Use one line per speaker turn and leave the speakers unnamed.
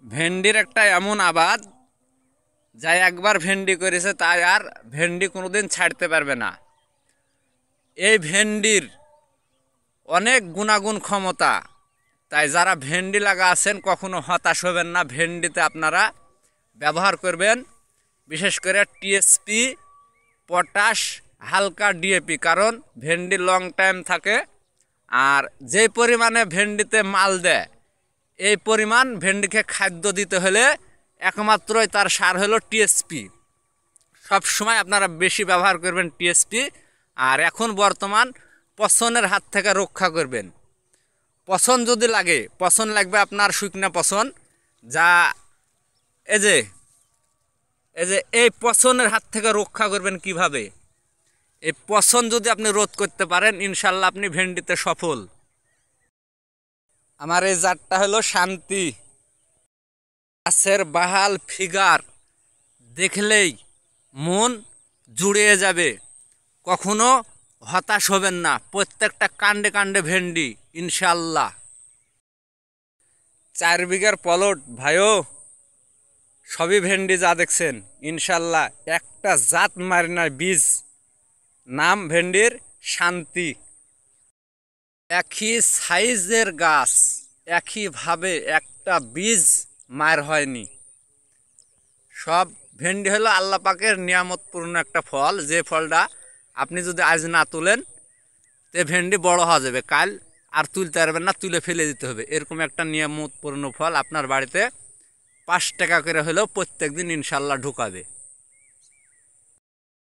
ভেন্ডির একটা এমন আবাদ যা একবার ভেন্ডি করেছে তাই আর ভেন্ডি কোনোদিন ছাড়তে পারবে না। এই ভেন্ডির অনেক গুণাগুণ ক্ষমতা, তাই যারা ভেন্ডি লাগা আছেন কখনো হতাশ হবেন না। ভেন্ডিতে আপনারা ব্যবহার করবেন বিশেষ করে টিএসপি, পটাশ, হালকা ডিএপি, কারণ ভেন্ডি লং টাইম থাকে। আর যে পরিমাণে ভেন্ডিতে মাল দেয় এই পরিমাণ ভেন্ডিকে খাদ্য দিতে হলে একমাত্রই তার সার হলো টিএসপি। সব সময় আপনারা বেশি ব্যবহার করবেন টিএসপি। আর এখন বর্তমান পচনের হাত থেকে রক্ষা করবেন। পচন যদি লাগে, পচন লাগবে আপনার শুকনা পচন, যা এই যে এই পচনের হাত থেকে রক্ষা করবেন কিভাবে? এই পচন যদি আপনি রোধ করতে পারেন ইনশাল্লাহ আপনি ভেন্ডিতে সফল। আমার এই জাতটা হলো শান্তি। গাছের বাহাল ফিগার দেখলেই মন জুড়িয়ে যাবে, কখনো হতাশ হবেন না। প্রত্যেকটা কাণ্ডে কাণ্ডে ভেন্ডি ইনশাল্লাহ। 4 বিঘার প্লট ভাইও, সবই ভেন্ডি যা দেখছেন ইনশাল্লাহ। একটা জাত মারি না বীজ, নাম ভেন্ডির শান্তি। একই সাইজের গাছ, একইভাবে একটা বীজ মার হয়নি। সব ভেন্ডি হলো আল্লাহ পাকের নিয়ামতপূর্ণ একটা ফল, যে ফলটা আপনি যদি আজ না তোলেন তে ভেন্ডি বড় হওয়া যাবে, কাল আর তুলতে পারবেন না, তুলে ফেলে দিতে হবে। এরকম একটা নিয়ামতপূর্ণ ফল আপনার বাড়িতে 5 টাকা করে হলেও প্রত্যেক দিন ইনশাল্লাহ ঢুকাবে।